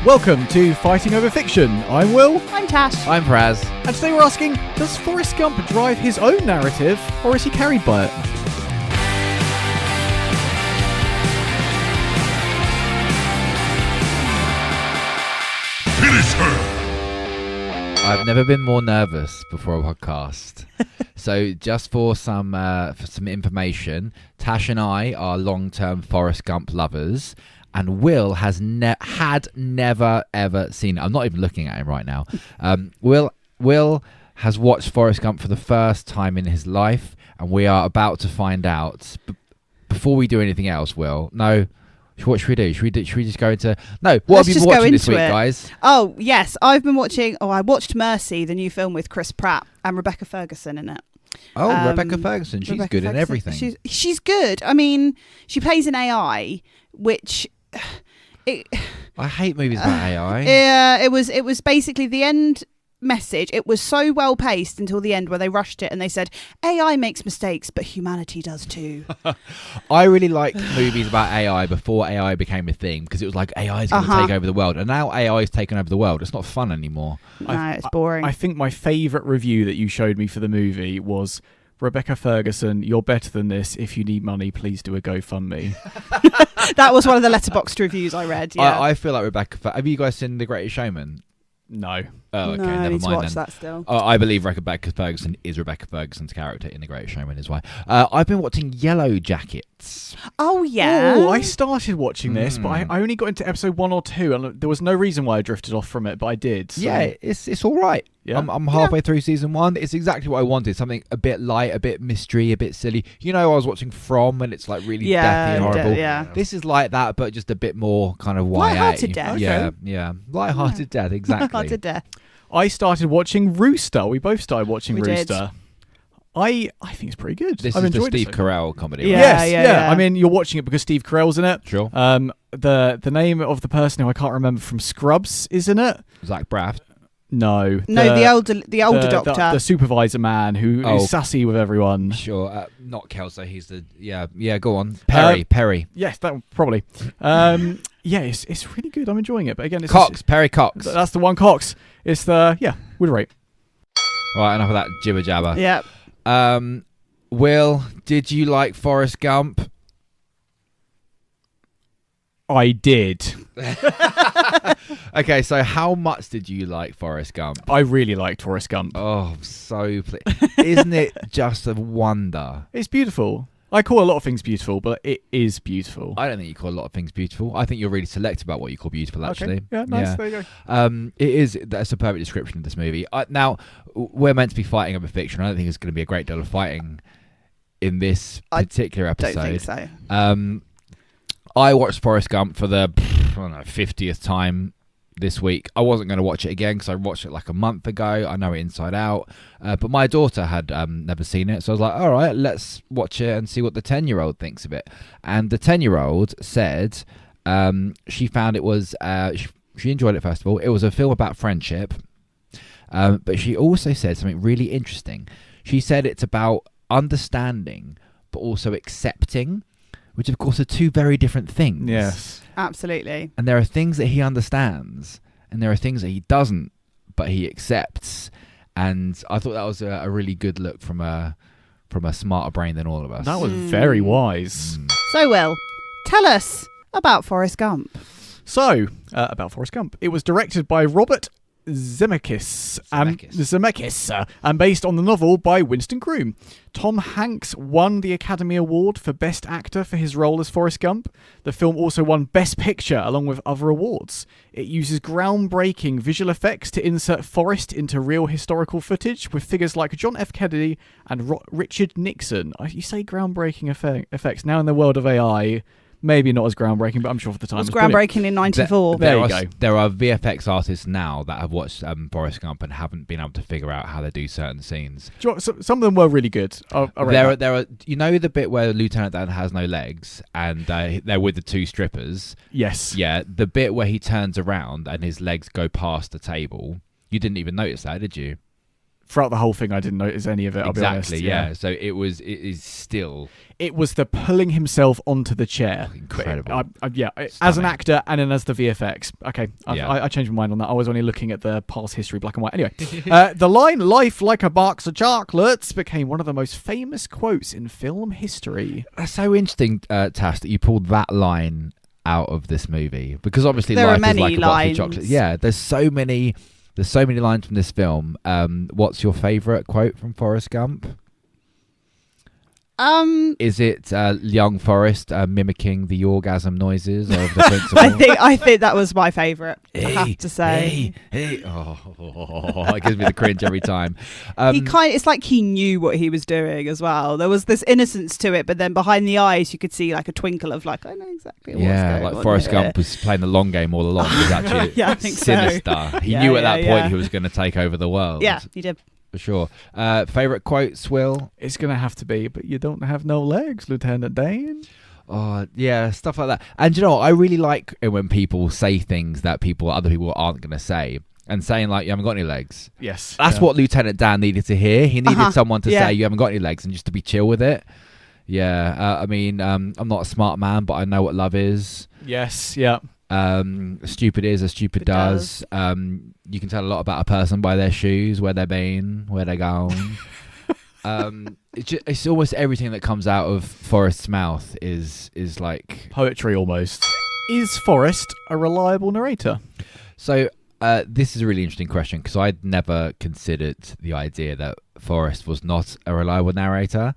Welcome to Fighting Over Fiction. I'm Will. I'm Tash. I'm Praz. And today we're asking, does Forrest Gump drive his own narrative, or is he carried by it? Finish her! I've never been more nervous before a podcast. So just for some information, Tash and I are long-term Forrest Gump lovers, and Will has never ever seen it. I'm not even looking at him right now. Will has watched Forrest Gump for the first time in his life, and we are about to find out. Before we do anything else, Will, no. What should we do? Should we just go into... No, what have you been watching this week, guys? Oh, yes. I've been watching... I watched Mercy, the new film with Chris Pratt and Rebecca Ferguson in it. Oh, Rebecca Ferguson. She's good in everything. She's good. I mean, she plays an AI, which... I hate movies about AI. Yeah, it was basically the end message. It was so well paced until the end where they rushed it and they said AI makes mistakes but humanity does too. I really liked movies about AI before AI became a thing, because it was like AI is going to take over the world, and now AI is taking over the world. It's not fun anymore. No, it's boring. I think my favourite review that you showed me for the movie was, Rebecca Ferguson, you're better than this. If you need money, please do a GoFundMe. That was one of the Letterboxd reviews I read. Yeah. I feel like Rebecca. Have you guys seen The Greatest Showman? No. Oh, okay. No, I Never need to mind watch then. that still. I believe Rebecca Ferguson is Rebecca Ferguson's character in The Greatest Showman, is why. I've been watching Yellow Jackets. Oh, yeah. Oh, I started watching this, but I only got into episode 1 or 2, and there was no reason why I drifted off from it, but I did. So. Yeah, it's all right. Yeah. I'm halfway through season 1. It's exactly what I wanted. Something a bit light, a bit mystery, a bit silly. You know, I was watching From, and it's like really deathy and horrible. Yeah. This is like that, but just a bit more kind of YA. Light-hearted death. Yeah. Light-hearted death, exactly. Light-hearted death. I started watching Rooster. We both started watching We Rooster. I think it's pretty good. This I've is the enjoyed Steve it. Carell comedy, right? Yeah. Yes. I mean, you're watching it because Steve Carell's in it. Sure. The name of the person who I can't remember from Scrubs is in it. Zach Braff. No. The older doctor. The supervisor man who is sassy with everyone. Sure. Not Kelso. He's the... Yeah, go on. Perry. Yes, that probably. Yeah, it's really good. I'm enjoying it. But again, it's Perry Cox. That's the one Cox. It's the... Yeah, would rate. Right, enough of that jibber jabber. Yeah. Will, did you like Forrest Gump? I did. Okay, so how much did you like Forrest Gump? I really liked Forrest Gump. Oh, isn't it just a wonder? It's beautiful. I call a lot of things beautiful, but it is beautiful. I don't think you call a lot of things beautiful. I think you're really selective about what you call beautiful, actually. Okay. Yeah, nice. There you go. That's a perfect description of this movie. Now, we're meant to be fighting over fiction. I don't think there's going to be a great deal of fighting in this particular episode. I don't think so. I watched Forrest Gump for the 50th time this week. I wasn't going to watch it again because I watched it like a month ago. I know it inside out. But my daughter had never seen it. So I was like, all right, let's watch it and see what the 10-year-old thinks of it. And the 10-year-old said she found it was... she enjoyed it, first of all. It was a film about friendship. But she also said something really interesting. She said it's about understanding, but also accepting, which of course are two very different things. Yes. Absolutely. And there are things that he understands, and there are things that he doesn't, but he accepts. And I thought that was a really good look from a smarter brain than all of us. That was very wise. So, Will, tell us about Forrest Gump. So, about Forrest Gump. It was directed by Robert Zemeckis and based on the novel by Winston Groom. Tom Hanks won the Academy Award for Best Actor for his role as Forrest Gump. The film also won Best Picture along with other awards. It uses groundbreaking visual effects to insert Forrest into real historical footage with figures like John F. Kennedy and Richard Nixon. You say groundbreaking effects. Now in the world of AI... Maybe not as groundbreaking, but I'm sure for the time It was groundbreaking in 94. There you go. There are VFX artists now that have watched Forrest Gump and haven't been able to figure out how they do certain scenes. Do you know what, some of them were really good. There are. You know the bit where Lieutenant Dan has no legs and they're with the two strippers? Yes. Yeah, the bit where he turns around and his legs go past the table. You didn't even notice that, did you? Throughout the whole thing, I didn't notice any of it. I'll be honest. Yeah. So it is still. It was the pulling himself onto the chair. Incredible. As an actor and then as the VFX. Okay, Yeah. I changed my mind on that. I was only looking at the past history, black and white. Anyway, the line "Life like a box of chocolates" became one of the most famous quotes in film history. That's so interesting, Tash, that you pulled that line out of this movie, because obviously there life are many is like a box of lines. chocolates. Yeah, there's so many lines from this film. What's your favourite quote from Forrest Gump? Is it young Forrest mimicking the orgasm noises of the principal? I think that was my favourite. I have to say. Hey. Oh, it gives me the cringe every time. It's like he knew what he was doing as well. There was this innocence to it, but then behind the eyes you could see like a twinkle of like, I know exactly what's going on. Forrest here. Gump was playing the long game all along. He was actually I think sinister. So. He knew at that point he was going to take over the world. Yeah, he did. For sure. Favourite quotes, Will? It's going to have to be, "But you don't have no legs, Lieutenant Dan." Oh, yeah, stuff like that. And you know what? I really like it when people say things that other people aren't going to say. And saying like, "You haven't got any legs." Yes. That's what Lieutenant Dan needed to hear. He needed someone to Yeah. say, "You haven't got any legs," and just to be chill with it. Yeah. I'm not a smart man, but I know what love is. Yes, yeah. Stupid is as stupid does. You can tell a lot about a person by their shoes, where they've been, where they're going. It's almost everything that comes out of Forrest's mouth is like Poetry almost. Is Forrest a reliable narrator? so. This is a really interesting question, because I'd never considered the idea that Forrest was not a reliable narrator.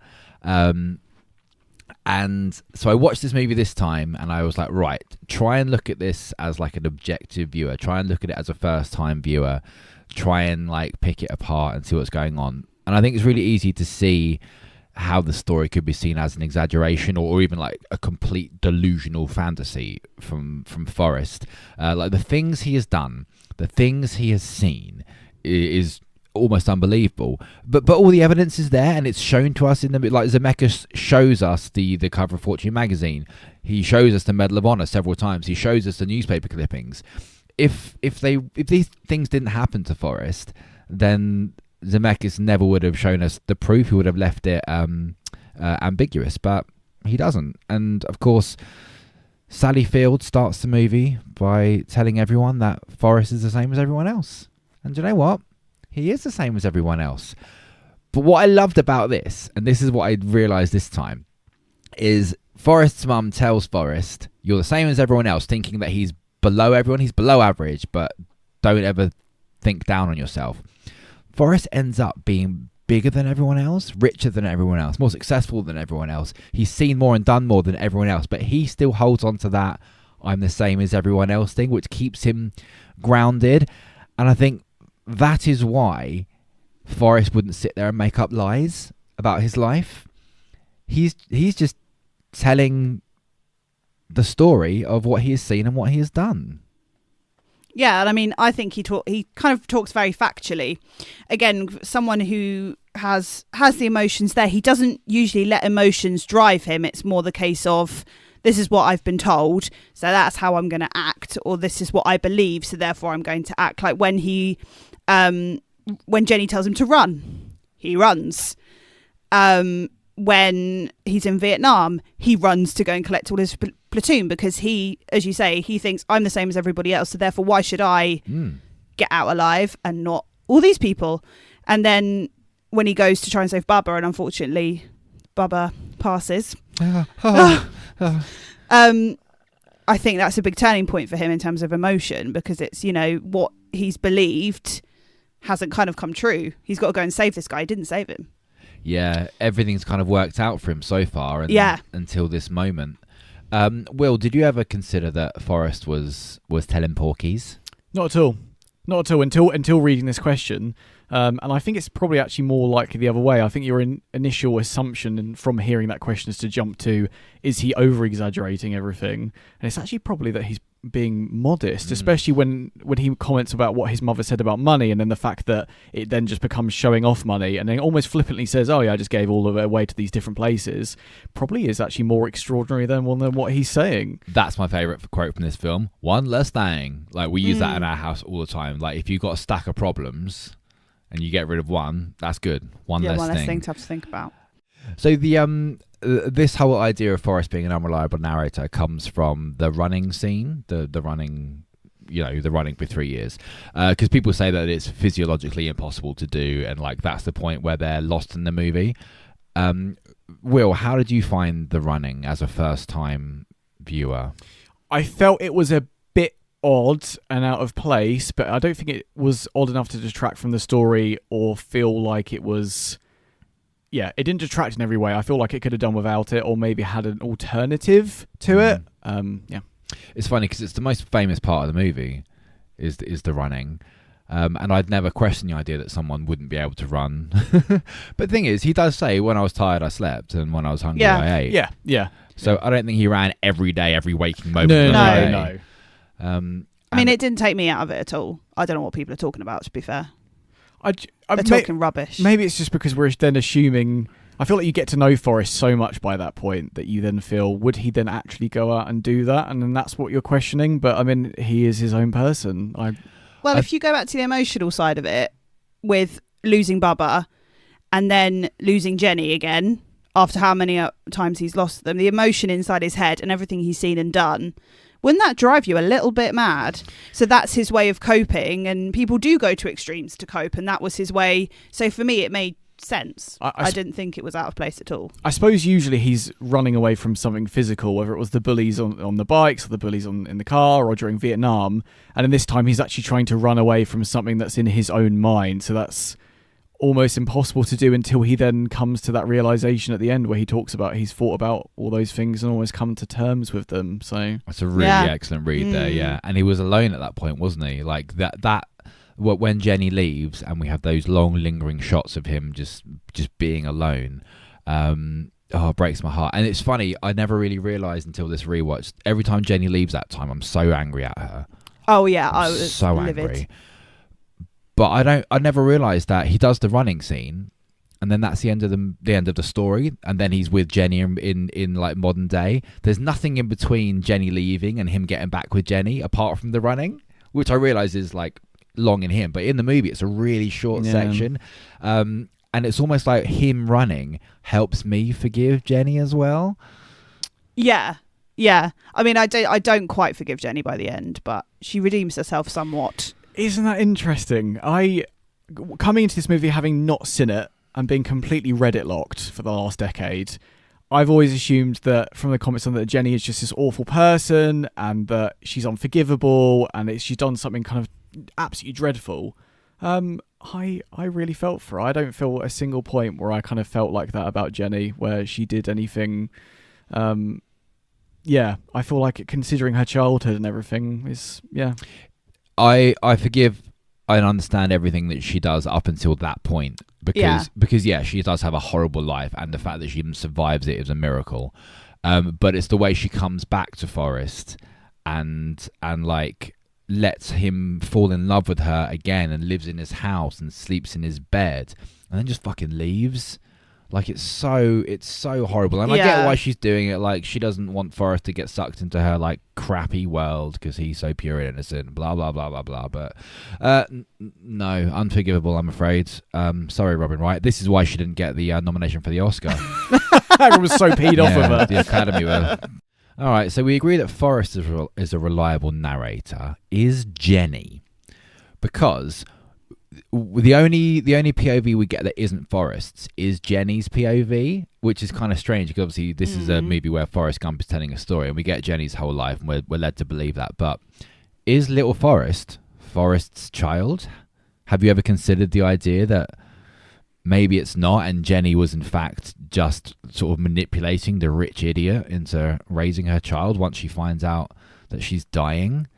And so I watched this movie this time and I was like, right, try and look at this as like an objective viewer. Try and look at it as a first time viewer. Try and like pick it apart and see what's going on. And I think it's really easy to see how the story could be seen as an exaggeration or even like a complete delusional fantasy from Forrest. Like the things he has done, the things he has seen is almost unbelievable, but all the evidence is there and it's shown to us in the, like Zemeckis shows us the cover of Fortune magazine. He shows us the Medal of Honor several times. He shows us the newspaper clippings. If these things didn't happen to Forrest, then Zemeckis never would have shown us the proof. He would have left it ambiguous, but he doesn't. And of course, Sally Field starts the movie by telling everyone that Forrest is the same as everyone else. And do you know what? He is the same as everyone else. But what I loved about this, and this is what I realised this time, is Forrest's mum tells Forrest, "You're the same as everyone else," thinking that he's below everyone. He's below average, but don't ever think down on yourself. Forrest ends up being bigger than everyone else, richer than everyone else, more successful than everyone else. He's seen more and done more than everyone else, but he still holds on to that "I'm the same as everyone else" thing, which keeps him grounded. And I think that is why Forrest wouldn't sit there and make up lies about his life. He's just telling the story of what he has seen and what he has done. Yeah, and I mean, I think he kind of talks very factually. Again, someone who has the emotions there, he doesn't usually let emotions drive him. It's more the case of, this is what I've been told, so that's how I'm going to act, or this is what I believe, so therefore I'm going to act. Like when Jenny tells him to run, he runs. When he's in Vietnam, he runs to go and collect all his platoon, because he, as you say, he thinks I'm the same as everybody else, so therefore why should I get out alive and not all these people? And then when he goes to try and save Bubba, and unfortunately Bubba passes, I think that's a big turning point for him in terms of emotion, because it's, you know, what he's believed hasn't kind of come true. He's got to go and save this guy. He didn't save him. Yeah, everything's kind of worked out for him so far, until this moment. Will, did you ever consider that Forrest was telling porkies? Not at all. Not at all until reading this question. And I think it's probably actually more likely the other way. I think your initial assumption from hearing that question is to jump to, is he over-exaggerating everything? And it's actually probably that he's being modest, especially when he comments about what his mother said about money, and then the fact that it then just becomes showing off money, and then almost flippantly says, "Oh yeah, I just gave all of it away to these different places," probably is actually more extraordinary than what he's saying. That's my favourite quote from this film. "One less thing." Like, we use that in our house all the time. Like, if you've got a stack of problems and you get rid of one, that's good. One less thing to have to think about. So the this whole idea of Forrest being an unreliable narrator comes from the running scene, the running, the running for 3 years, because people say that it's physiologically impossible to do, and like that's the point where they're lost in the movie. Will, how did you find the running as a first-time viewer? I felt it was a bit odd and out of place, but I don't think it was odd enough to detract from the story or feel like it was... Yeah, it didn't detract in every way. I feel like it could have done without it, or maybe had an alternative to it. Yeah, it's funny because it's the most famous part of the movie, is the running, and I'd never questioned the idea that someone wouldn't be able to run. But the thing is, he does say, "When I was tired, I slept, and when I was hungry, I ate." Yeah. So I don't think he ran every day, every waking moment. No. I mean, it didn't take me out of it at all. I don't know what people are talking about, to be fair. They're talking rubbish. Maybe it's just because we're then assuming... I feel like you get to know Forrest so much by that point that you then feel, would he then actually go out and do that? And then that's what you're questioning. But, I mean, he is his own person. If you go back to the emotional side of it, with losing Bubba and then losing Jenny again, after how many times he's lost them, the emotion inside his head and everything he's seen and done... Wouldn't that drive you a little bit mad? So that's his way of coping, and people do go to extremes to cope, and that was his way. So for me, it made sense. I didn't think it was out of place at all. I suppose usually he's running away from something physical, whether it was the bullies on the bikes or the bullies in the car or during Vietnam. And in this time, he's actually trying to run away from something that's in his own mind. So that's almost impossible to do until he then comes to that realization at the end where he talks about he's thought about all those things and almost come to terms with them. So that's a really excellent read there. Yeah, and he was alone at that point, wasn't he? Like that when Jenny leaves and we have those long lingering shots of him just being alone, it breaks my heart. And it's funny, I never really realized until this rewatch, every time Jenny leaves that time, I'm so angry at her. Oh yeah, I was so livid. Angry. But I never realised that he does the running scene, and then that's the end of the story, and then he's with Jenny in like modern day. There's nothing in between Jenny leaving and him getting back with Jenny apart from the running, which I realise is like long in him, but in the movie it's a really short section, and it's almost like him running helps me forgive Jenny as well. Yeah. I mean, I don't quite forgive Jenny by the end, but she redeems herself somewhat. Isn't that interesting? Coming into this movie having not seen it and being completely Reddit locked for the last decade, I've always assumed that from the comments on that Jenny is just this awful person and that she's unforgivable and she's done something kind of absolutely dreadful. I really felt for her. I don't feel a single point where I kind of felt like that about Jenny, where she did anything. I feel like considering her childhood and everything is I forgive and understand everything that she does up until that point because she does have a horrible life, and the fact that she even survives it is a miracle. But it's the way she comes back to Forrest and like lets him fall in love with her again and lives in his house and sleeps in his bed and then just fucking leaves. Like it's so horrible, and I get why she's doing it. Like she doesn't want Forrest to get sucked into her like crappy world because he's so pure and innocent. Blah blah blah blah blah. But no, unforgivable. I'm afraid. Sorry, Robin Wright. This is why she didn't get the nomination for the Oscar. I was so peed off of her. The Academy were. All right, so we agree that Forrest is a reliable narrator. Is Jenny? Because the only POV we get that isn't Forrest's is Jenny's POV, which is kind of strange because obviously this is a movie where Forrest Gump is telling a story and we get Jenny's whole life and we're led to believe that. But is little Forrest's child? Have you ever considered the idea that maybe it's not and Jenny was in fact just sort of manipulating the rich idiot into raising her child once she finds out that she's dying?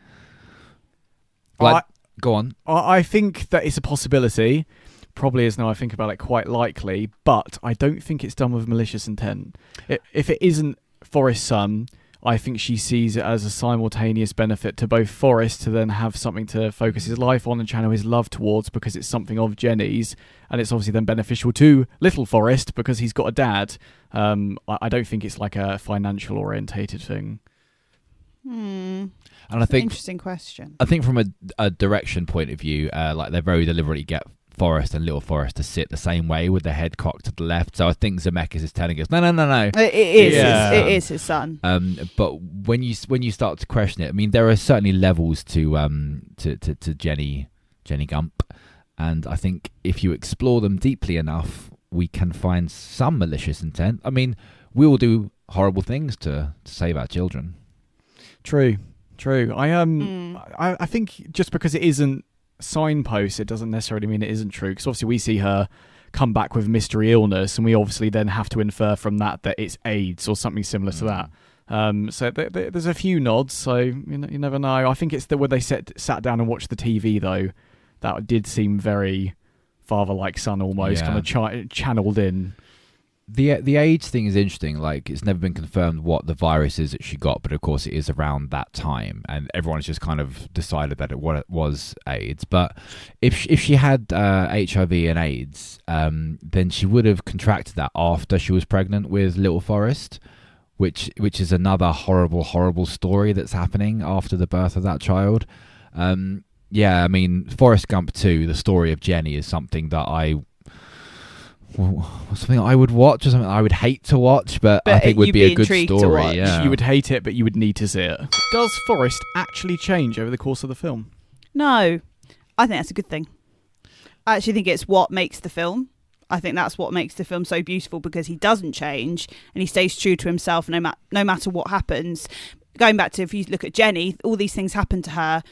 Go on. I think that it's a possibility. Probably is, now I think about it, quite likely. But I don't think it's done with malicious intent. If it isn't Forrest's son, I think she sees it as a simultaneous benefit to both Forrest to then have something to focus his life on and channel his love towards because it's something of Jenny's. And it's obviously then beneficial to little Forrest because he's got a dad. I don't think it's like a financial orientated thing. And I think interesting question. I think from a direction point of view, like they very deliberately get Forrest and little Forrest to sit the same way with their head cocked to the left. So I think Zemeckis is telling us, no. It is his son. But when you start to question it, I mean, there are certainly levels to Jenny Gump, and I think if you explore them deeply enough, we can find some malicious intent. I mean, we will do horrible things to save our children. True. I think just because it isn't signpost, it doesn't necessarily mean it isn't true, because obviously we see her come back with mystery illness, and we obviously then have to infer from that it's AIDS or something similar to that. So there's a few nods, so you never know. I think it's when they sat down and watched the TV, though, that did seem very father-like son almost, kind of channeled in. The AIDS thing is interesting. Like, it's never been confirmed what the virus is that she got, but of course it is around that time, and everyone's just kind of decided that it was AIDS. But if she had HIV and AIDS, then she would have contracted that after she was pregnant with little Forrest, which is another horrible story that's happening after the birth of that child. I mean, Forrest Gump 2, the story of Jenny, is something that something I would watch, or something I would hate to watch, but I think would be a good story. You would hate it, but you would need to see it. Does Forrest actually change over the course of the film? No, I think that's a good thing. I actually think it's what makes the film. I think that's what makes the film so beautiful, because he doesn't change and he stays true to himself no matter what happens. Going back to, if you look at Jenny, all these things happen to her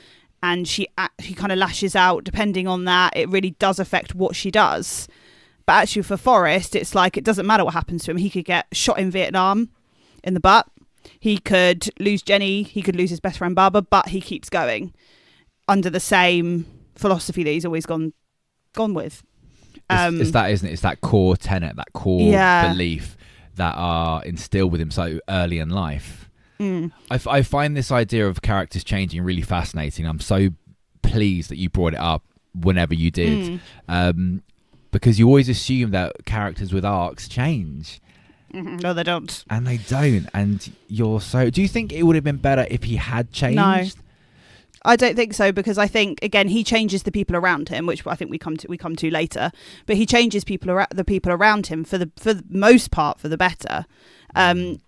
and she kind of lashes out. Depending on that, it really does affect what she does. But actually for Forrest, it's like, it doesn't matter what happens to him. He could get shot in Vietnam in the butt. He could lose Jenny. He could lose his best friend Barbara, but he keeps going under the same philosophy that he's always gone with. It's that, isn't it? It's that core tenet, that core belief that are instilled with him so early in life. I find this idea of characters changing really fascinating. I'm so pleased that you brought it up whenever you did. Because you always assume that characters with arcs change. No, they don't. And they don't. And do you think it would have been better if he had changed? No, I don't think so, because I think, again, he changes the people around him, which I think we come to later. But he changes the people around him for the most part for the better.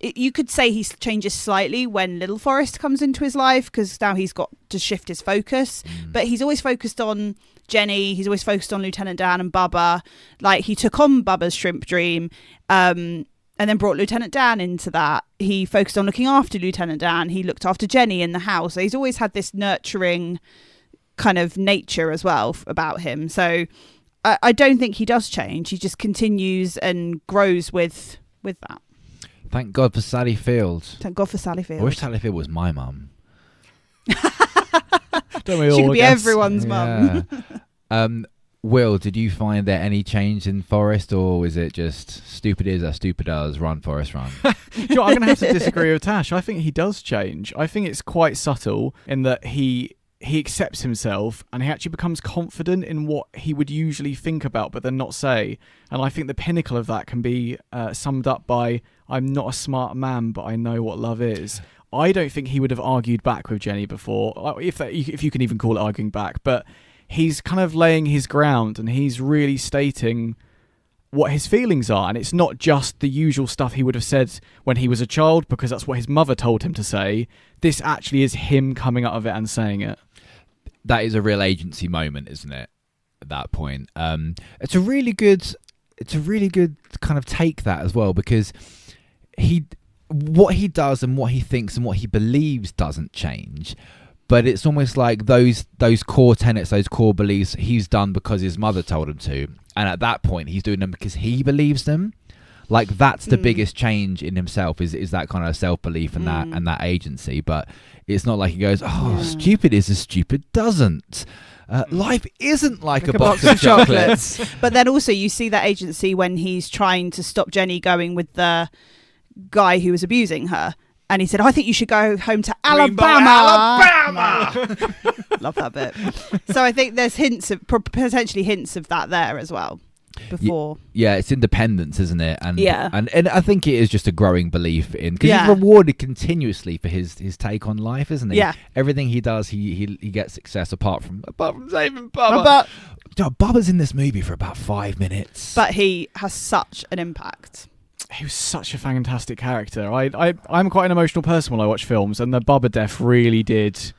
You could say he changes slightly when little Forrest comes into his life, because now he's got to shift his focus. But he's always focused on Jenny. He's always focused on Lieutenant Dan and Bubba. Like, he took on Bubba's shrimp dream, and then brought Lieutenant Dan into that. He focused on looking after Lieutenant Dan. He looked after Jenny in the house. So he's always had this nurturing kind of nature as well about him. So I don't think he does change. He just continues and grows with that. Thank God for Sally Field. Thank God for Sally Field. I wish Sally Field was my mum. Don't we all? She could be everyone's mum. Will, did you find there any change in Forrest, or is it just stupid is as stupid does, run Forrest run? I'm going to have to disagree with Tash. I think he does change. I think it's quite subtle in that he accepts himself and he actually becomes confident in what he would usually think about but then not say. And I think the pinnacle of that can be summed up by, I'm not a smart man, but I know what love is. I don't think he would have argued back with Jenny before, if you can even call it arguing back, but he's kind of laying his ground and he's really stating what his feelings are. And it's not just the usual stuff he would have said when he was a child because that's what his mother told him to say. This actually is him coming out of it and saying it. That is a real agency moment, isn't it? At that point, it's a really good kind of take that as well, because what he does and what he thinks and what he believes doesn't change. But it's almost like those core tenets, those core beliefs, he's done because his mother told him to. And at that point, he's doing them because he believes them. Like, that's the biggest change in himself, is that kind of self-belief and that agency. But it's not like he goes, stupid is as stupid doesn't. Life isn't like a box of chocolates. But then also you see that agency when he's trying to stop Jenny going with the guy who was abusing her. And he said, I think you should go home to Alabama. Love that bit. So I think there's potentially hints of that there as well. Before, it's independence, isn't it? And yeah, and I think it is just a growing belief in, because he's rewarded continuously for his take on life, isn't he? Yeah, everything he does, he gets success apart from saving Bubba. Bubba's in this movie for about 5 minutes. But he has such an impact. He was such a fantastic character. I'm quite an emotional person when I watch films, and the Bubba death really did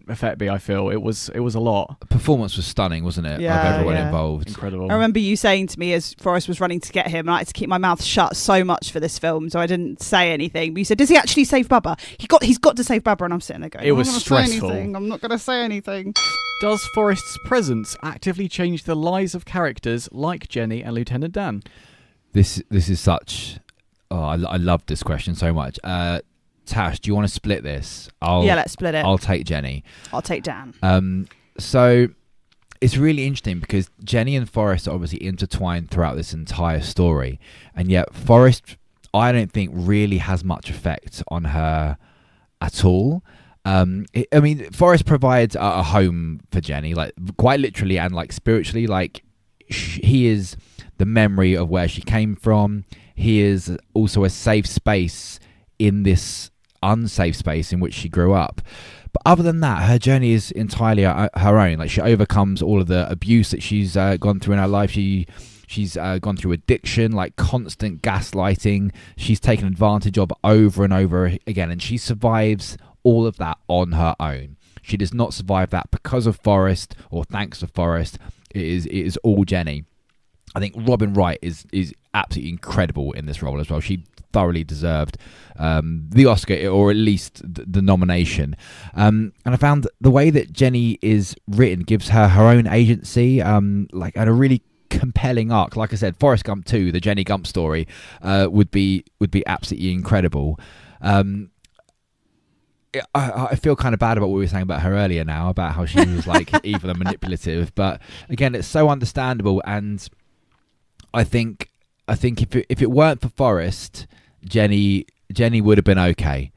affect me. I feel it was a lot. The performance was stunning, wasn't it? Yeah, of everyone yeah. involved. Incredible. I remember you saying to me as Forrest was running to get him, and I had to keep my mouth shut so much for this film, so I didn't say anything. But you said, "Does he actually save Bubba? He's got to save Bubba," and I'm sitting there going, It was I'm not stressful. I'm not going to say anything. Does Forrest's presence actively change the lives of characters like Jenny and Lieutenant Dan? This is such. Oh, I love this question so much. Tash, do you want to split this? Let's split it. I'll take Jenny. I'll take Dan. So it's really interesting because Jenny and Forrest are obviously intertwined throughout this entire story, and yet Forrest, I don't think, really has much effect on her at all. Forrest provides a home for Jenny, like quite literally and like spiritually. Like he is the memory of where she came from. He is also a safe space in this unsafe space in which she grew up. But other than that, her journey is entirely her own. Like she overcomes all of the abuse that she's gone through in her life. She's gone through addiction, like constant gaslighting. She's taken advantage of over and over again, and she survives all of that on her own. She does not survive that because of Forrest or thanks to Forrest. It is all Jenny. I think Robin Wright is absolutely incredible in this role as well. She thoroughly deserved the Oscar, or at least the nomination. And I found the way that Jenny is written gives her own agency, and a really compelling arc. Like I said, Forrest Gump 2, the Jenny Gump story, would be absolutely incredible. I feel kind of bad about what we were saying about her earlier now, about how she was like evil and manipulative. But again, it's so understandable, and I think if it weren't for Forrest, Jenny would have been okay,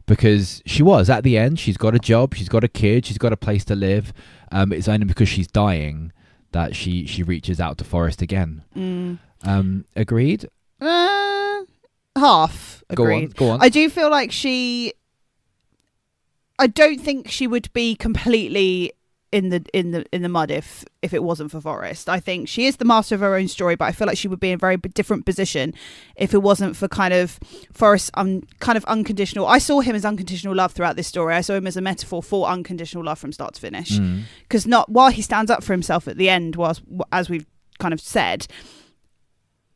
because she was at the end. She's got a job, she's got a kid, she's got a place to live. It's only because she's dying that she reaches out to Forrest again. Agreed? Half agreed. Go on. I do feel like I don't think she would be completely in the mud if it wasn't for Forrest. I think she is the master of her own story, but I feel like she would be in a very different position if it wasn't for kind of Forrest kind of unconditional. I saw him as unconditional love throughout this story. I saw him as a metaphor for unconditional love from start to finish. Because while he stands up for himself at the end, as we've kind of said,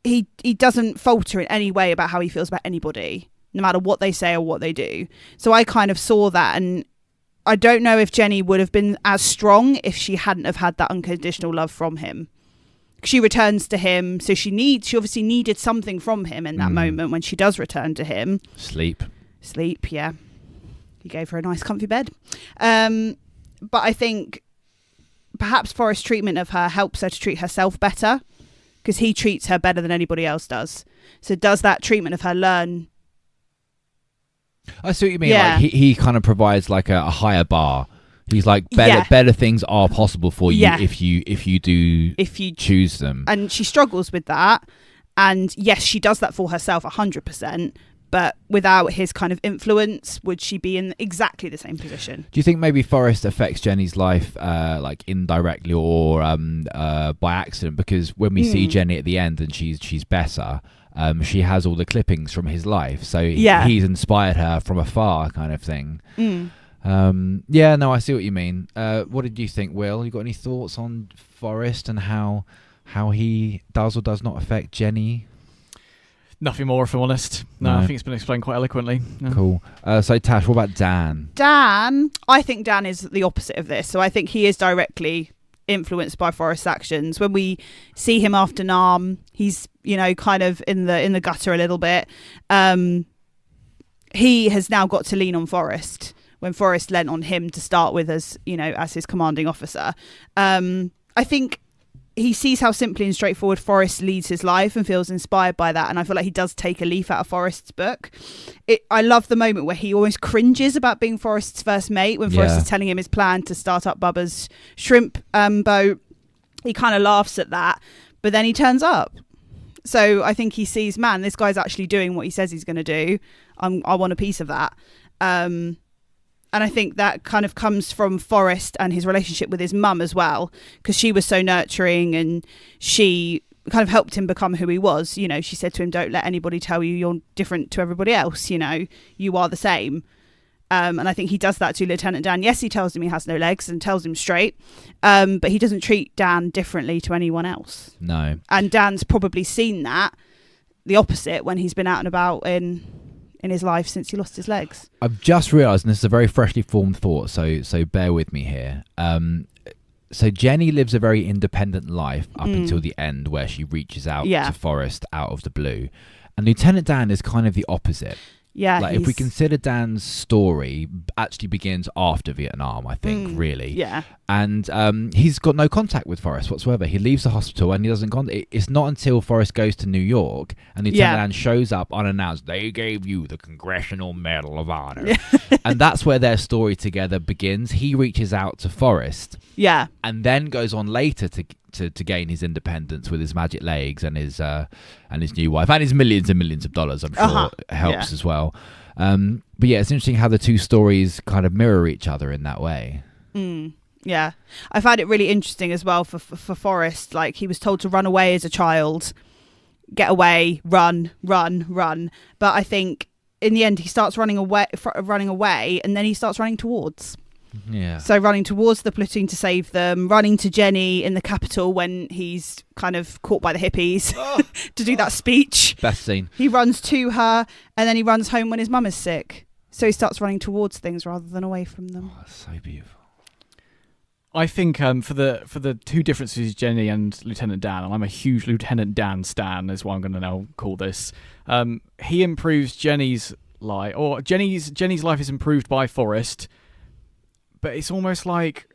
he doesn't falter in any way about how he feels about anybody, no matter what they say or what they do. So I kind of saw that, and I don't know if Jenny would have been as strong if she hadn't have had that unconditional love from him. She returns to him, so she obviously needed something from him in that moment when she does return to him. Sleep, yeah. He gave her a nice comfy bed. But I think perhaps Forrest's treatment of her helps her to treat herself better, because he treats her better than anybody else does. So does that treatment of her learn... I see what you mean. Yeah. Like he kind of provides like a higher bar. He's like better things are possible for you if you choose them. And she struggles with that. And yes, she does that for herself 100%. But without his kind of influence, would she be in exactly the same position? Do you think maybe Forrest affects Jenny's life like indirectly or by accident? Because when we see Jenny at the end and she's better, she has all the clippings from his life, so he's inspired her from afar, kind of thing. I see what you mean. What did you think, Will? You got any thoughts on Forrest and how he does or does not affect Jenny? Nothing more, if I'm honest. No, I think it's been explained quite eloquently. No. Cool. So Tash, what about Dan? I think Dan is the opposite of this. So I think he is directly influenced by Forrest's actions. When we see him after Nam, he's kind of in the gutter a little bit. He has now got to lean on Forrest when Forrest lent on him to start with as his commanding officer. I think he sees how simply and straightforward Forrest leads his life and feels inspired by that, and I feel like he does take a leaf out of Forrest's book. I love the moment where he almost cringes about being Forrest's first mate when Forrest is telling him his plan to start up Bubba's shrimp boat. He kind of laughs at that, but then he turns up. So I think he sees, man, this guy's actually doing what he says he's going to do. I want a piece of that. And I think that kind of comes from Forrest and his relationship with his mum as well, because she was so nurturing and she kind of helped him become who he was. You know, she said to him, don't let anybody tell you you're different to everybody else. You know, you are the same. And I think he does that to Lieutenant Dan. Yes, he tells him he has no legs and tells him straight, but he doesn't treat Dan differently to anyone else. No. And Dan's probably seen that, the opposite, when he's been out and about in his life since he lost his legs. I've just realised, and this is a very freshly formed thought, so bear with me here. So Jenny lives a very independent life up until the end, where she reaches out to Forrest out of the blue. And Lieutenant Dan is kind of the opposite. Yeah, like if we consider Dan's story, actually begins after Vietnam, I think, really. Yeah. And he's got no contact with Forrest whatsoever. He leaves the hospital and he doesn't contact. It's not until Forrest goes to New York and Lieutenant Dan shows up unannounced. They gave you the Congressional Medal of Honor. And that's where their story together begins. He reaches out to Forrest. Yeah. And then goes on later to gain his independence with his magic legs and his new wife and his millions and millions of dollars. I'm sure helps as well. But yeah, it's interesting how the two stories kind of mirror each other in that way. Yeah, I find it really interesting as well for Forrest. Like, he was told to run away as a child, get away, run. But I think in the end he starts running away, and then he starts running towards. Yeah. So running towards the platoon to save them, running to Jenny in the Capitol when he's kind of caught by the hippies to do that speech. Best scene. He runs to her, and then he runs home when his mum is sick. So he starts running towards things rather than away from them. Oh, that's so beautiful. I think for the two differences, Jenny and Lieutenant Dan, and I'm a huge Lieutenant Dan stan, is what I'm going to now call this. He improves Jenny's life, or Jenny's life is improved by Forrest. But it's almost like,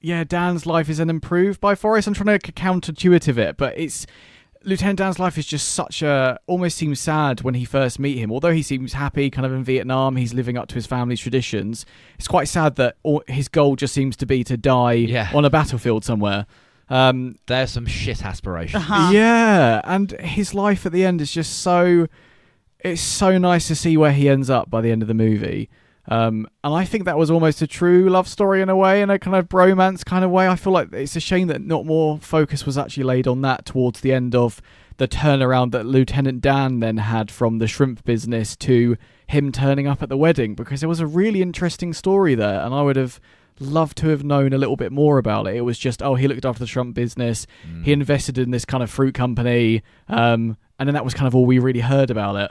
Dan's life isn't improved by Forrest. I'm trying to counterintuitive it, but it's Lieutenant Dan's life is just almost seems sad when he first meet him. Although he seems happy, kind of in Vietnam, he's living up to his family's traditions. It's quite sad that his goal just seems to be to die on a battlefield somewhere. There's some shit aspirations. Yeah, and his life at the end is just it's so nice to see where he ends up by the end of the movie. And I think that was almost a true love story in a way, in a kind of bromance kind of way. I feel like it's a shame that not more focus was actually laid on that towards the end of the turnaround that Lieutenant Dan then had from the shrimp business to him turning up at the wedding, because there was a really interesting story there, and I would have loved to have known a little bit more about it. It was just, he looked after the shrimp business, he invested in this kind of fruit company, and then that was kind of all we really heard about it.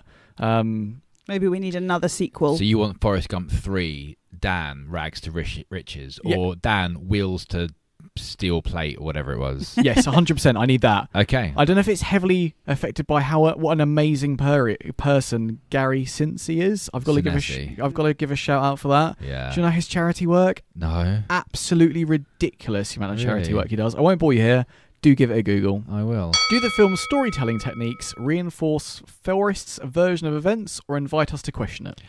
Maybe we need another sequel. So you want Forrest Gump 3, Dan rags to riches, or Dan wheels to steel plate, or whatever it was? Yes, 100%. I need that. Okay. I don't know if it's heavily affected by what an amazing person Gary Sinise is. I've got to give a shout out for that. Yeah. Do you know his charity work? No. Absolutely ridiculous the amount of charity work he does. I won't bore you here. Do give it a Google. I will. Do the film's storytelling techniques reinforce Forrest's version of events or invite us to question it?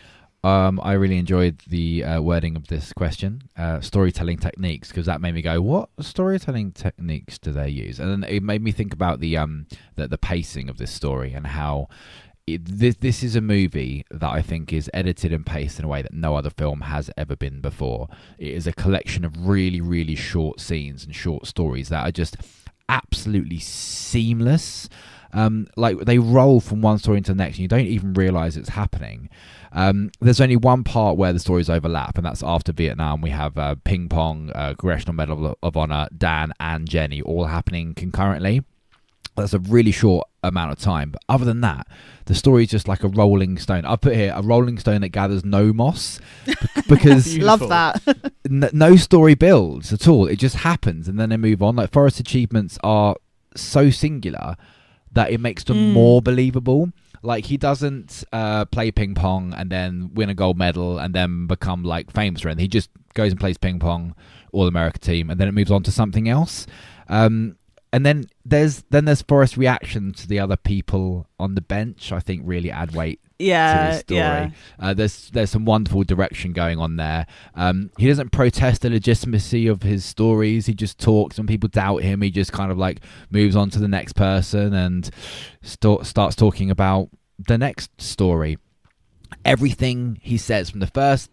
I really enjoyed the wording of this question, storytelling techniques, because that made me go, what storytelling techniques do they use? And then it made me think about the pacing of this story and how this is a movie that I think is edited and paced in a way that no other film has ever been before. It is a collection of really, really short scenes and short stories that are just absolutely seamless. Like they roll from one story into the next and you don't even realize it's happening. There's only one part where the stories overlap, and that's after Vietnam. We have ping pong, Congressional Medal of Honor, Dan and Jenny all happening concurrently. That's a really short amount of time, but other than that, the story is just like a rolling stone. I put here a rolling stone that gathers no moss, because love that. No story builds at all. It just happens, and then they move on. Like Forrest's achievements are so singular that it makes them more believable. Like he doesn't play ping pong and then win a gold medal and then become like famous or anything. He just goes and plays ping pong, All America team, and then it moves on to something else. And then there's Forrest's reaction to the other people on the bench, I think really add weight to the story. Yeah. There's some wonderful direction going on there. He doesn't protest the legitimacy of his stories. He just talks. When people doubt him, he just kind of like moves on to the next person and starts talking about the next story. Everything he says from the first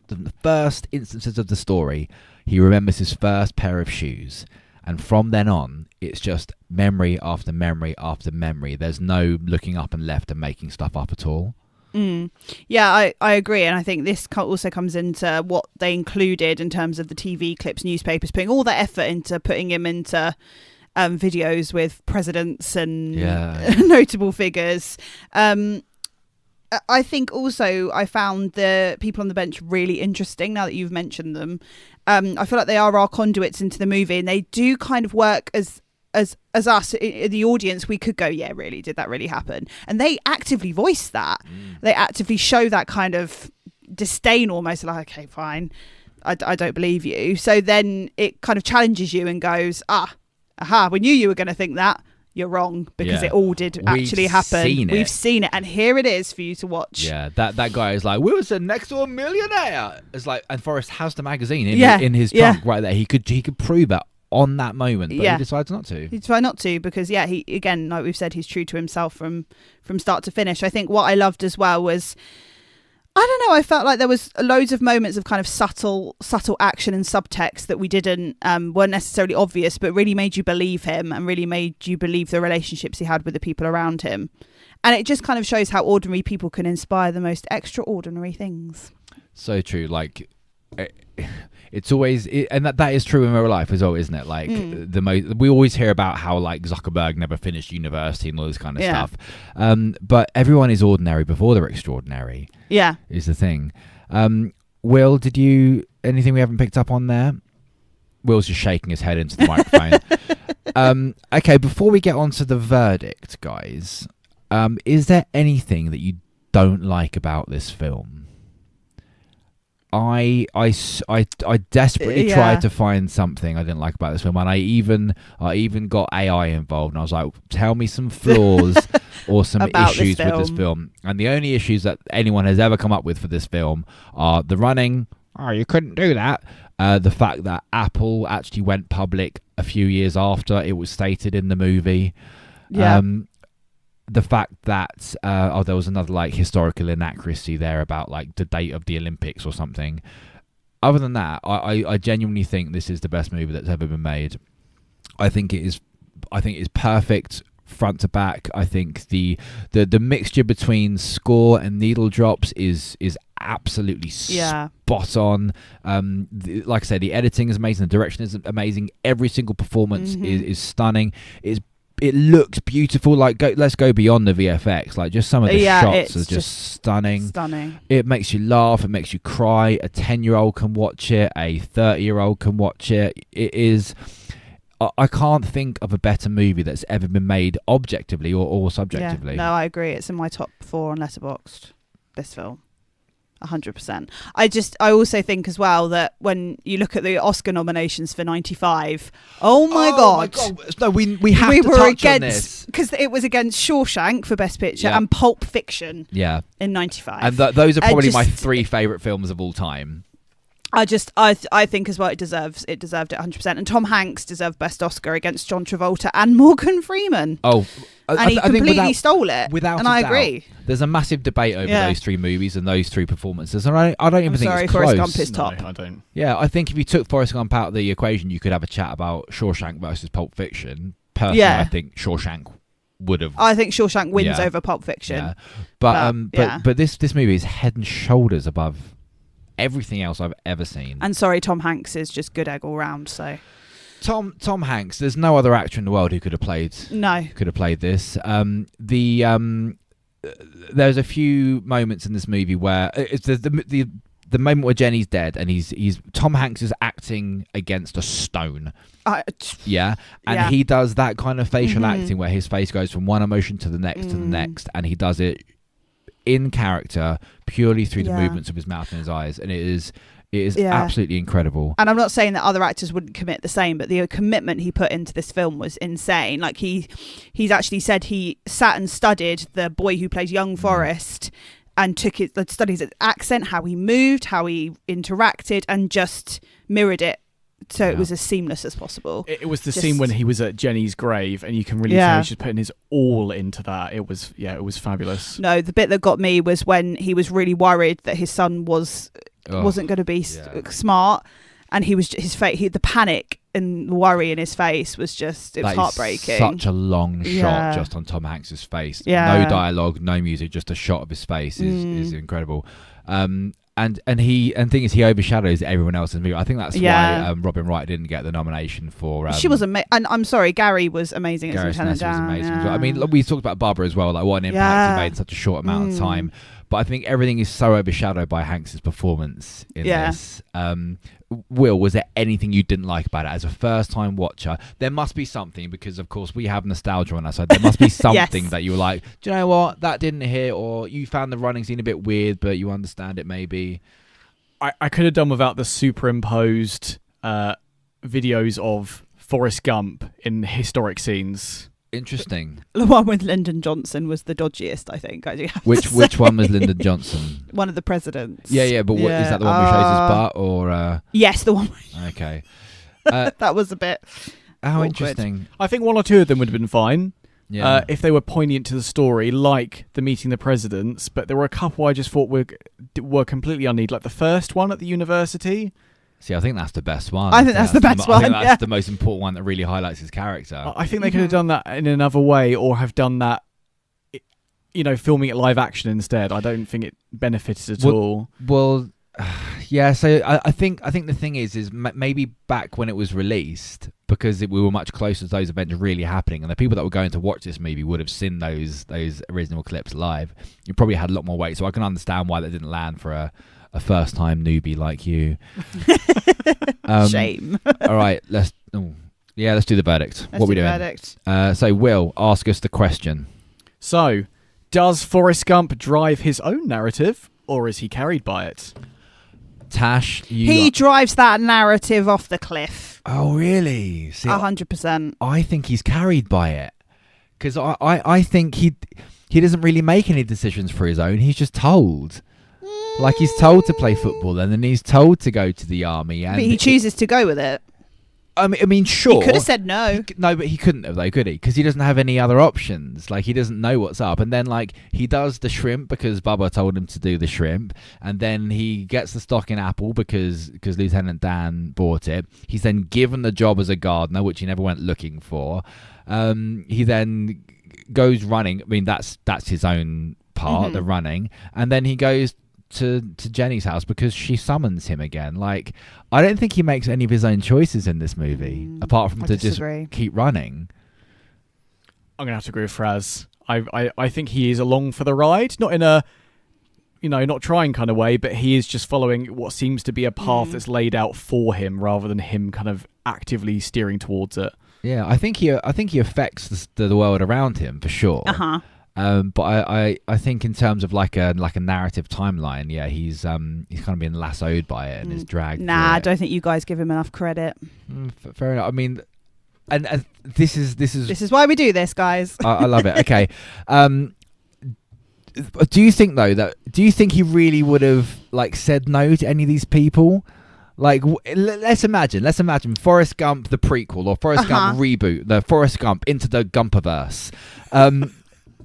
the first instances of the story, he remembers his first pair of shoes. And from then on, it's just memory after memory after memory. There's no looking up and left and making stuff up at all. Yeah, I agree. And I think this also comes into what they included in terms of the TV clips, newspapers, putting all that effort into putting him into videos with presidents and notable figures. I think also I found the people on the bench really interesting now that you've mentioned them. I feel like they are our conduits into the movie, and they do kind of work as us, the audience. We could go, yeah, really, did that really happen? And they actively voice that. They actively show that kind of disdain, almost like, okay, fine, I don't believe you. So then it kind of challenges you and goes, we knew you were going to think that. You're wrong, because it all did actually happen. We've seen it, and here it is for you to watch. Yeah, that guy is like, we was the next door millionaire. It's like, and Forrest has the magazine in his trunk right there. He could prove it on that moment, but he decides not to. He decided not to because he, again, like we've said, he's true to himself from start to finish. I think what I loved as well was, I don't know, I felt like there was loads of moments of kind of subtle action and subtext that we didn't weren't necessarily obvious, but really made you believe him and really made you believe the relationships he had with the people around him. And it just kind of shows how ordinary people can inspire the most extraordinary things. So true. Like, it's always, and that is true in real life as well, isn't it? Like, we always hear about how like Zuckerberg never finished university and all this kind of stuff. But everyone is ordinary before they're extraordinary. Yeah, is the thing. Will, anything we haven't picked up on there? Will's just shaking his head into the microphone. Okay, before we get on to the verdict, guys, is there anything that you don't like about this film? I desperately tried to find something I didn't like about this film, and I even got AI involved, and I was like, tell me some flaws or some issues with this film. And the only issues that anyone has ever come up with for this film are the running. Oh, you couldn't do that. The fact that Apple actually went public a few years after it was stated in the movie. Yeah. The fact that there was another like historical inaccuracy there about like the date of the Olympics or something. Other than that, I genuinely think this is the best movie that's ever been made. I think it is perfect front to back. I think the mixture between score and needle drops is absolutely spot on. Like I said, the editing is amazing, the direction is amazing, every single performance is stunning. It looks beautiful. Like, let's go beyond the VFX. Like, just some of the shots are just stunning. It makes you laugh. It makes you cry. A 10-year-old can watch it. A 30-year-old can watch it. It is. I can't think of a better movie that's ever been made objectively or subjectively. Yeah, no, I agree. It's in my top 4 on Letterboxd. This film. 100%. I also think as well that when you look at the Oscar nominations for 95, oh my god, no, we have to touch on this because it was against Shawshank for Best Picture and Pulp Fiction in 95, and those are probably my 3 favourite films of all time. I think as well it deserved it 100%, and Tom Hanks deserved Best Oscar against John Travolta and Morgan Freeman. And he completely stole it. And I agree. There's a massive debate over those 3 movies and those 3 performances, and I don't even think it's close. Forrest Gump is top. No, I don't. Yeah, I think if you took Forrest Gump out of the equation, you could have a chat about Shawshank versus Pulp Fiction. Personally, I think Shawshank would have. I think Shawshank wins over Pulp Fiction. Yeah. But this movie is head and shoulders above everything else I've ever seen. And sorry, Tom Hanks is just good egg all round. So Tom Hanks, there's no other actor in the world who could have played this. There's a few moments in this movie where it's the moment where Jenny's dead and he's Tom Hanks is acting against a stone. He does that kind of facial acting where his face goes from one emotion to the next to the next, and he does it in character purely through the movements of his mouth and his eyes, and it is absolutely incredible. And I'm not saying that other actors wouldn't commit the same, but the commitment he put into this film was insane. Like he's actually said he sat and studied the boy who plays young Forrest and studied his accent, how he moved, how he interacted, and just mirrored it. So it was as seamless as possible. It was the scene when he was at Jenny's grave, and you can really tell he's just putting his all into that. It was fabulous. No, the bit that got me was when he was really worried that his son was wasn't going to be smart, and he was his face. The panic and worry in his face was just heartbreaking. Such a long shot just on Tom Hanks's face. No dialogue, no music, just a shot of his face is incredible. And thing is, he overshadows everyone else in the movie. I think that's why Robin Wright didn't get the nomination for. She was amazing, and I'm sorry, Gary was amazing as Lieutenant Dan. Was amazing as well. I mean, we talked about Barbara as well, like what an impact he made in such a short amount of time. But I think everything is so overshadowed by Hanks's performance in this. Will, was there anything you didn't like about it as a first-time watcher? There must be something, because of course we have nostalgia on our side. There must be something that you were like, do you know what, that didn't hit, or you found the running scene a bit weird, but you understand it maybe. I could have done without the superimposed videos of Forrest Gump in historic scenes. Interesting. The one with Lyndon Johnson was the dodgiest, I think. Which one was Lyndon Johnson? One of the presidents. Yeah, but what is that? The one who shows his butt, or? Yes, the one. Okay. That was a bit. How awkward. Interesting. I think one or two of them would have been fine. Yeah. If they were poignant to the story, like the meeting the presidents, but there were a couple I just thought were completely unneeded, like the first one at the university. See, I think that's the best one. I think that's the best one. I think that's the most important one that really highlights his character. I think they could have done that in another way, or have done that, filming it live action instead. I don't think it benefited at all. Well, yeah. So I think the thing is maybe back when it was released, because we were much closer to those events really happening, and the people that were going to watch this movie would have seen those original clips live. You probably had a lot more weight, so I can understand why that didn't land for a first-time newbie like you. Shame. All right, let's do the verdict. What are we doing? Verdict. So, Will, ask us the question. So, does Forrest Gump drive his own narrative, or is he carried by it? Tash, he drives that narrative off the cliff. Oh, really? 100%. I think he's carried by it, because I think he doesn't really make any decisions for his own. He's just told. Like, he's told to play football, and then he's told to go to the army. And but he chooses to go with it. I mean, sure. He could have said no. No, but he couldn't have, though, could he? Because he doesn't have any other options. Like, he doesn't know what's up. And then, like, he does the shrimp because Bubba told him to do the shrimp. And then he gets the stock in Apple because Lieutenant Dan bought it. He's then given the job as a gardener, which he never went looking for. He then goes running. I mean, that's his own part, the running. And then he goes to Jenny's house because she summons him again. Like, I don't think he makes any of his own choices in this movie, apart from to disagree. Just keep running. I'm gonna have to agree with Fraz. I think he is along for the ride, not in a not trying kind of way, but he is just following what seems to be a path that's laid out for him, rather than him kind of actively steering towards it. Yeah, I think he affects the world around him for sure. But I think in terms of like a narrative timeline, he's kind of been lassoed by it and is dragged. Nah, I don't think you guys give him enough credit. Fair enough. I mean, and this is why we do this, guys. I love it. Okay. Do you think he really would have like said no to any of these people? Like, let's imagine Forrest Gump the prequel, or Forrest Gump reboot, the Forrest Gump into the Gumpaverse.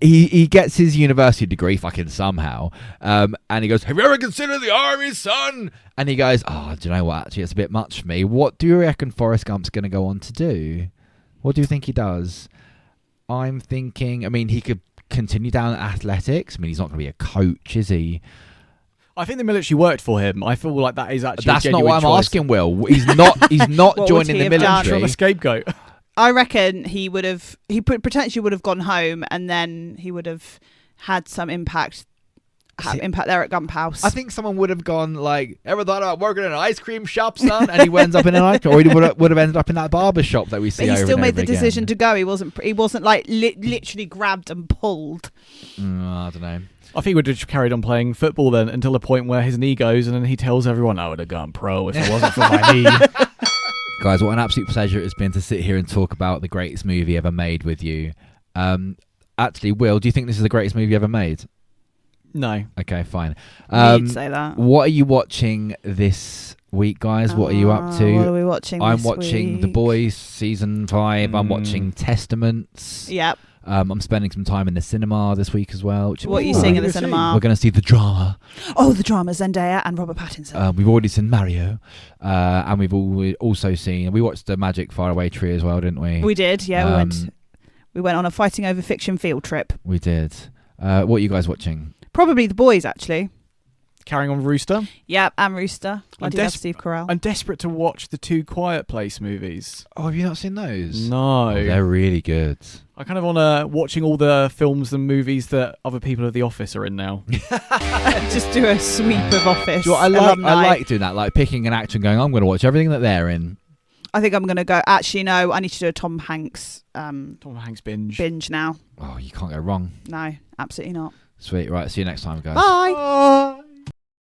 He gets his university degree fucking somehow, and he goes, "Have you ever considered the army, son?" And he goes, "Oh, do you know what? Actually, it's a bit much for me." What do you reckon Forrest Gump's going to go on to do? What do you think he does? I'm thinking, I mean, he could continue down athletics. I mean, he's not going to be a coach, is he? I think the military worked for him. I feel like that is actually that's a not what I'm choice. asking. Will, he's not joining the military. From a scapegoat. I reckon he potentially would have gone home, and then he would have had some impact there at Gump House. I think someone would have gone like, "Ever thought about working in an ice cream shop, son?" And he ends up in an ice cream, or he would have ended up in that barber shop that we see. But he still made the again. decision to go. He wasn't like literally grabbed and pulled. I don't know. I think he would have just carried on playing football then until the point where his knee goes, and then he tells everyone, "I would have gone pro if it wasn't for my knee." Guys, what an absolute pleasure it's been to sit here and talk about the greatest movie ever made with you. Actually, Will, do you think this is the greatest movie ever made? No. Okay, fine. You'd say that. What are you watching this week, guys? What are you up to? What are we watching I'm this watching week? The Boys season 5. I'm watching Testaments. Yep. I'm spending some time in the cinema this week as well. What are you seeing in the cinema? We're going to see the drama. Oh, the drama, Zendaya and Robert Pattinson. We've already seen Mario, and we've also seen. We watched the Magic Faraway Tree as well, didn't we? We did, yeah. We went on a Fighting Over Fiction field trip. We did. What are you guys watching? Probably The Boys, actually. Carrying on Rooster. Yeah, and Rooster. I do love Steve Carell. I'm desperate to watch the 2 Quiet Place movies. Oh, have you not seen those? No. Oh, they're really good. I kind of want to watching all the films and movies that other people of The Office are in now. Just do a sweep of Office. I like doing that, like picking an actor and going, I'm going to watch everything that they're in. I think I'm going to go, actually, no, I need to do a Tom Hanks binge now. Oh, you can't go wrong. No, absolutely not. Sweet. Right, see you next time, guys. Bye.